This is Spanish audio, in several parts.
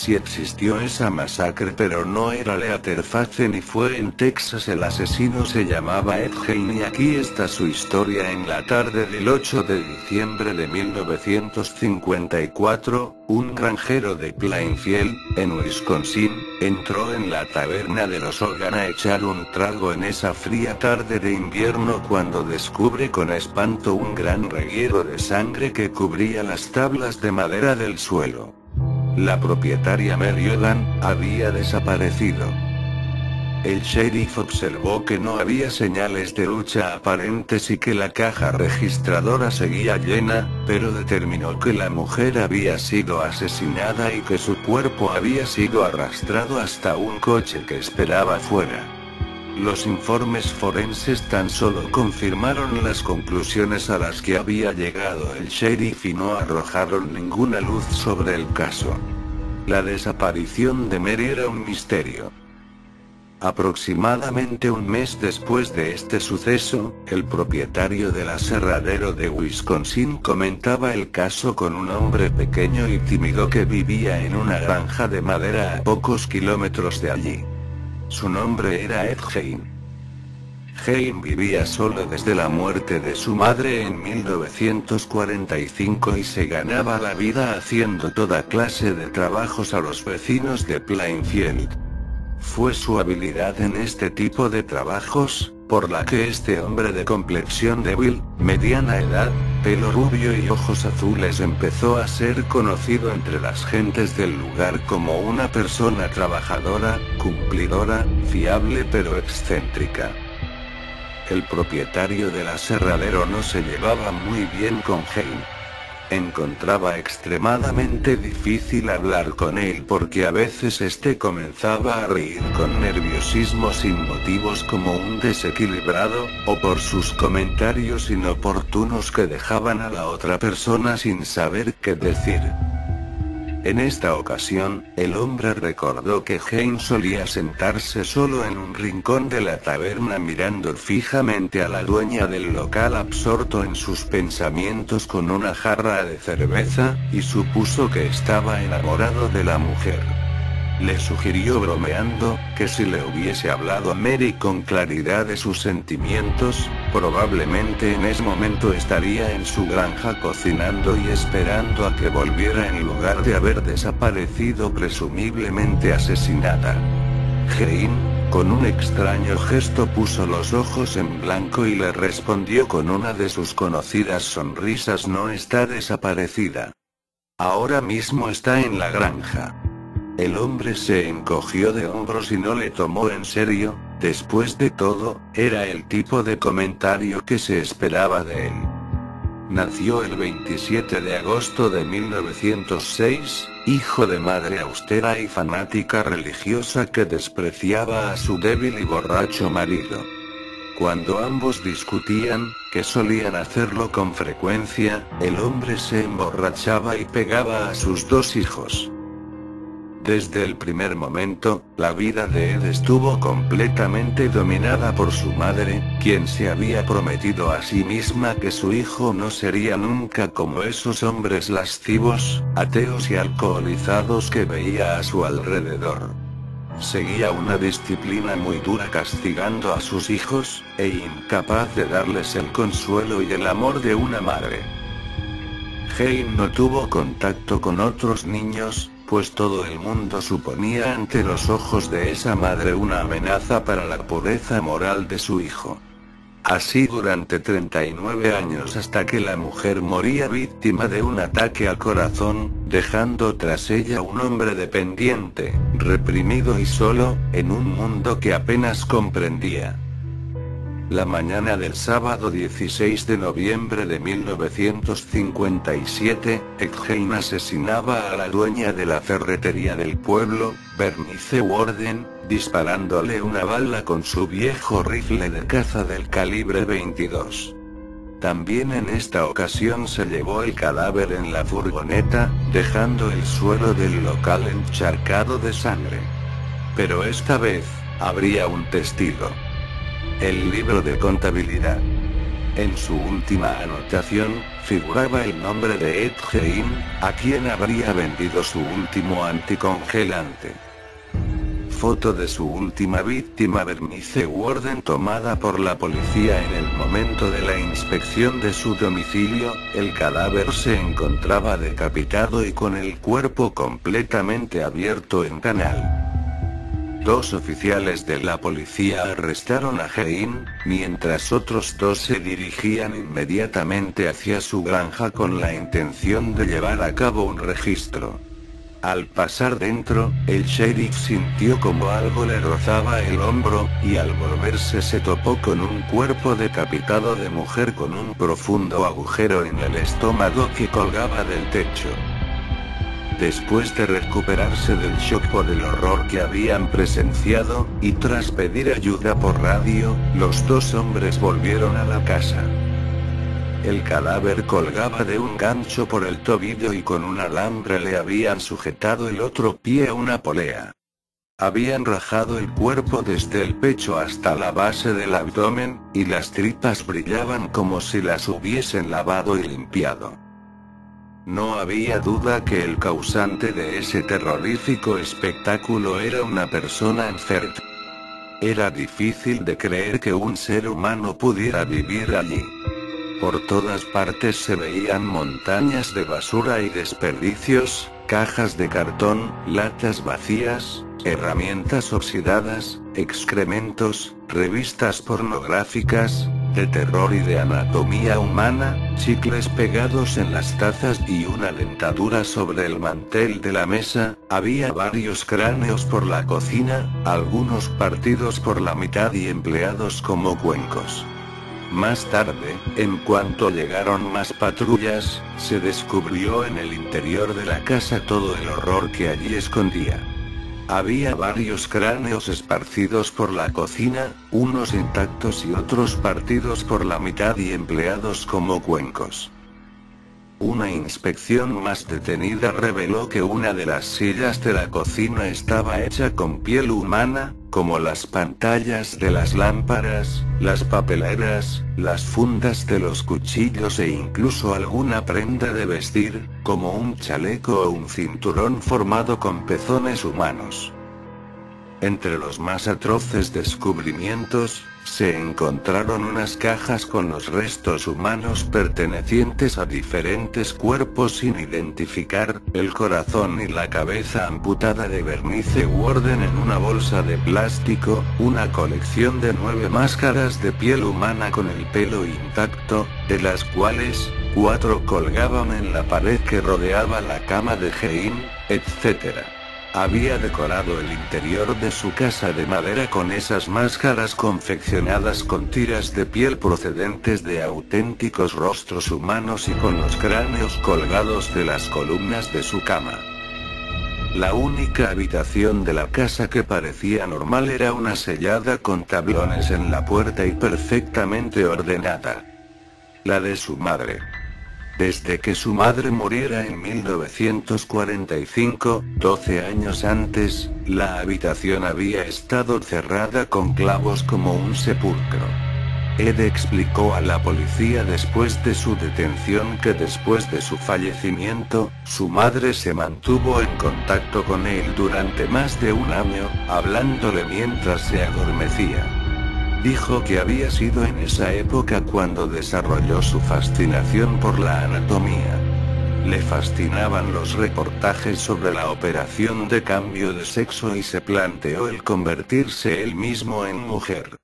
Sí existió esa masacre, pero no era Leatherface ni fue en Texas. El asesino se llamaba Ed Gein y aquí está su historia. En la tarde del 8 de diciembre de 1954, un granjero de Plainfield, en Wisconsin, entró en la taberna de los Hogan a echar un trago en esa fría tarde de invierno cuando descubre con espanto un gran reguero de sangre que cubría las tablas de madera del suelo. La propietaria Mary Hogan había desaparecido. El sheriff observó que no había señales de lucha aparentes y que la caja registradora seguía llena, pero determinó que la mujer había sido asesinada y que su cuerpo había sido arrastrado hasta un coche que esperaba fuera. Los informes forenses tan solo confirmaron las conclusiones a las que había llegado el sheriff y no arrojaron ninguna luz sobre el caso. La desaparición de Mary era un misterio. Aproximadamente un mes después de este suceso, el propietario del aserradero de Wisconsin comentaba el caso con un hombre pequeño y tímido que vivía en una granja de madera a pocos kilómetros de allí. Su nombre era Ed Gein. Gein vivía solo desde la muerte de su madre en 1945 y se ganaba la vida haciendo toda clase de trabajos a los vecinos de Plainfield. Fue su habilidad en este tipo de trabajos, por la que este hombre de complexión débil, mediana edad, pelo rubio y ojos azules empezó a ser conocido entre las gentes del lugar como una persona trabajadora, cumplidora, fiable pero excéntrica. El propietario del aserradero no se llevaba muy bien con Gein. Encontraba extremadamente difícil hablar con él porque a veces este comenzaba a reír con nerviosismo sin motivos como un desequilibrado, o por sus comentarios inoportunos que dejaban a la otra persona sin saber qué decir. En esta ocasión, el hombre recordó que Gein solía sentarse solo en un rincón de la taberna mirando fijamente a la dueña del local absorto en sus pensamientos con una jarra de cerveza, y supuso que estaba enamorado de la mujer. Le sugirió bromeando, que si le hubiese hablado a Mary con claridad de sus sentimientos, probablemente en ese momento estaría en su granja cocinando y esperando a que volviera en lugar de haber desaparecido presumiblemente asesinada. Gein, con un extraño gesto puso los ojos en blanco y le respondió con una de sus conocidas sonrisas: no está desaparecida. Ahora mismo está en la granja. El hombre se encogió de hombros y no le tomó en serio. Después de todo, era el tipo de comentario que se esperaba de él. Nació el 27 de agosto de 1906, hijo de madre austera y fanática religiosa que despreciaba a su débil y borracho marido. Cuando ambos discutían, que solían hacerlo con frecuencia, el hombre se emborrachaba y pegaba a sus dos hijos. Desde el primer momento, la vida de Ed estuvo completamente dominada por su madre, quien se había prometido a sí misma que su hijo no sería nunca como esos hombres lascivos, ateos y alcoholizados que veía a su alrededor. Seguía una disciplina muy dura castigando a sus hijos, e incapaz de darles el consuelo y el amor de una madre. Gein no tuvo contacto con otros niños, pues todo el mundo suponía ante los ojos de esa madre una amenaza para la pureza moral de su hijo. Así durante 39 años hasta que la mujer moría víctima de un ataque al corazón, dejando tras ella un hombre dependiente, reprimido y solo, en un mundo que apenas comprendía. La mañana del sábado 16 de noviembre de 1957, Ed Gein asesinaba a la dueña de la ferretería del pueblo, Bernice Warden, disparándole una bala con su viejo rifle de caza del calibre 22. También en esta ocasión se llevó el cadáver en la furgoneta, dejando el suelo del local encharcado de sangre. Pero esta vez, habría un testigo. El libro de contabilidad. En su última anotación, figuraba el nombre de Ed Gein, a quien habría vendido su último anticongelante. Foto de su última víctima Bernice Warden tomada por la policía en el momento de la inspección de su domicilio. El cadáver se encontraba decapitado y con el cuerpo completamente abierto en canal. 2 oficiales de la policía arrestaron a Gein, mientras otros 2 se dirigían inmediatamente hacia su granja con la intención de llevar a cabo un registro. Al pasar dentro, el sheriff sintió como algo le rozaba el hombro, y al volverse se topó con un cuerpo decapitado de mujer con un profundo agujero en el estómago que colgaba del techo. Después de recuperarse del shock por el horror que habían presenciado, y tras pedir ayuda por radio, los 2 hombres volvieron a la casa. El cadáver colgaba de un gancho por el tobillo y con un alambre le habían sujetado el otro pie a una polea. Habían rajado el cuerpo desde el pecho hasta la base del abdomen, y las tripas brillaban como si las hubiesen lavado y limpiado. No había duda que el causante de ese terrorífico espectáculo era una persona enferma. Era difícil de creer que un ser humano pudiera vivir allí. Por todas partes se veían montañas de basura y desperdicios, cajas de cartón, latas vacías, herramientas oxidadas, excrementos, revistas pornográficas, de terror y de anatomía humana, chicles pegados en las tazas y una dentadura sobre el mantel de la mesa. Había varios cráneos por la cocina, algunos partidos por la mitad y empleados como cuencos. Más tarde, en cuanto llegaron más patrullas, se descubrió en el interior de la casa todo el horror que allí escondía. Había varios cráneos esparcidos por la cocina, unos intactos y otros partidos por la mitad y empleados como cuencos. Una inspección más detenida reveló que una de las sillas de la cocina estaba hecha con piel humana, como las pantallas de las lámparas, las papeleras, las fundas de los cuchillos e incluso alguna prenda de vestir, como un chaleco o un cinturón formado con pezones humanos. Entre los más atroces descubrimientos, se encontraron unas cajas con los restos humanos pertenecientes a diferentes cuerpos sin identificar, el corazón y la cabeza amputada de Bernice Warden en una bolsa de plástico, una colección de 9 máscaras de piel humana con el pelo intacto, de las cuales 4 colgaban en la pared que rodeaba la cama de Gein, etc. Había decorado el interior de su casa de madera con esas máscaras confeccionadas con tiras de piel procedentes de auténticos rostros humanos y con los cráneos colgados de las columnas de su cama. La única habitación de la casa que parecía normal era una sellada con tablones en la puerta y perfectamente ordenada. La de su madre. Desde que su madre muriera en 1945, 12 años antes, la habitación había estado cerrada con clavos como un sepulcro. Ed explicó a la policía después de su detención que después de su fallecimiento, su madre se mantuvo en contacto con él durante más de un año, hablándole mientras se adormecía. Dijo que había sido en esa época cuando desarrolló su fascinación por la anatomía. Le fascinaban los reportajes sobre la operación de cambio de sexo y se planteó el convertirse él mismo en mujer.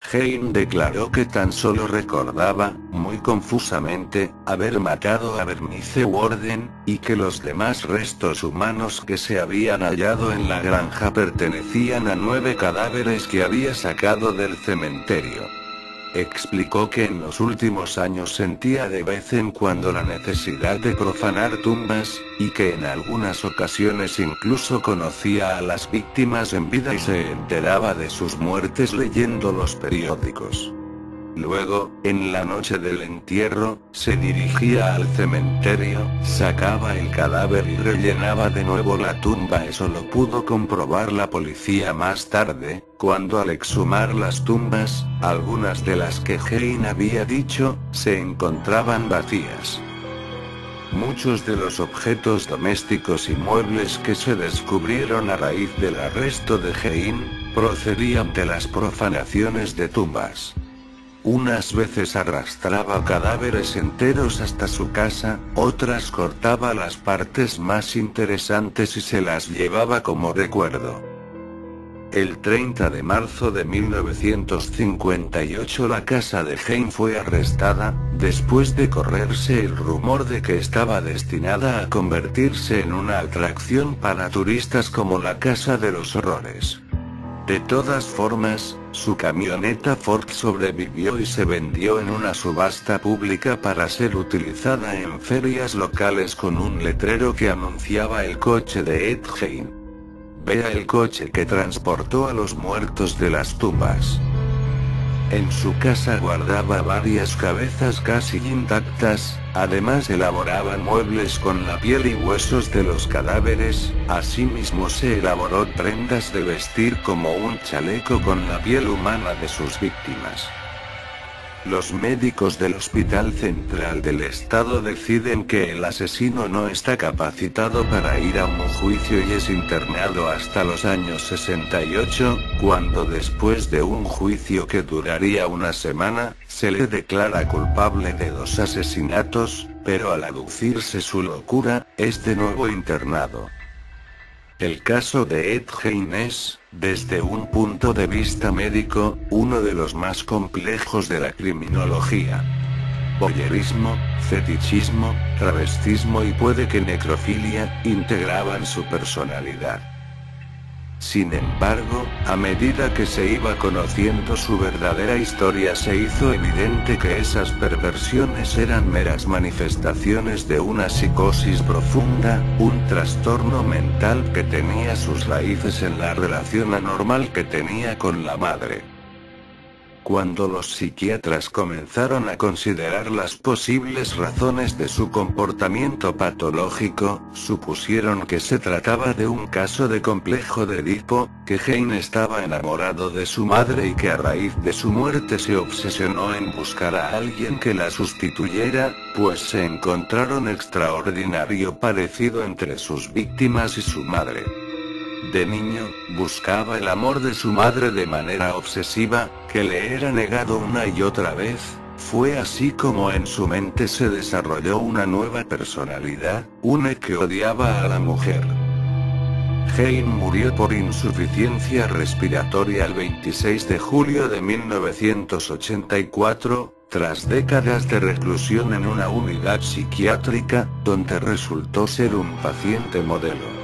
Gein declaró que tan solo recordaba, muy confusamente, haber matado a Bernice Warden, y que los demás restos humanos que se habían hallado en la granja pertenecían a 9 cadáveres que había sacado del cementerio. Explicó que en los últimos años sentía de vez en cuando la necesidad de profanar tumbas, y que en algunas ocasiones incluso conocía a las víctimas en vida y se enteraba de sus muertes leyendo los periódicos. Luego, en la noche del entierro, se dirigía al cementerio, sacaba el cadáver y rellenaba de nuevo la tumba. Eso lo pudo comprobar la policía más tarde, cuando al exhumar las tumbas, algunas de las que Hein había dicho, se encontraban vacías. Muchos de los objetos domésticos y muebles que se descubrieron a raíz del arresto de Hein, procedían de las profanaciones de tumbas. Unas veces arrastraba cadáveres enteros hasta su casa, otras cortaba las partes más interesantes y se las llevaba como recuerdo. El 30 de marzo de 1958 la casa de Hein fue arrestada, después de correrse el rumor de que estaba destinada a convertirse en una atracción para turistas como la Casa de los Horrores. De todas formas, su camioneta Ford sobrevivió y se vendió en una subasta pública para ser utilizada en ferias locales con un letrero que anunciaba el coche de Ed Gein. Vea el coche que transportó a los muertos de las tumbas. En su casa guardaba varias cabezas casi intactas, además elaboraba muebles con la piel y huesos de los cadáveres, asimismo se elaboró prendas de vestir como un chaleco con la piel humana de sus víctimas. Los médicos del Hospital Central del Estado deciden que el asesino no está capacitado para ir a un juicio y es internado hasta los años 68, cuando después de un juicio que duraría una semana, se le declara culpable de 2 asesinatos, pero al aducirse su locura, es de nuevo internado. El caso de Ed Gein es, desde un punto de vista médico, uno de los más complejos de la criminología. Voyeurismo, fetichismo, travestismo y puede que necrofilia, integraban su personalidad. Sin embargo, a medida que se iba conociendo su verdadera historia se hizo evidente que esas perversiones eran meras manifestaciones de una psicosis profunda, un trastorno mental que tenía sus raíces en la relación anormal que tenía con la madre. Cuando los psiquiatras comenzaron a considerar las posibles razones de su comportamiento patológico, supusieron que se trataba de un caso de complejo de Edipo, que Hein estaba enamorado de su madre y que a raíz de su muerte se obsesionó en buscar a alguien que la sustituyera, pues se encontraron extraordinario parecido entre sus víctimas y su madre. De niño, buscaba el amor de su madre de manera obsesiva, que le era negado una y otra vez. Fue así como en su mente se desarrolló una nueva personalidad, una que odiaba a la mujer. Hein murió por insuficiencia respiratoria el 26 de julio de 1984, tras décadas de reclusión en una unidad psiquiátrica, donde resultó ser un paciente modelo.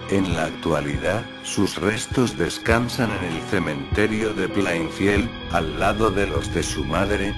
En la actualidad, sus restos descansan en el cementerio de Plainfield, al lado de los de su madre,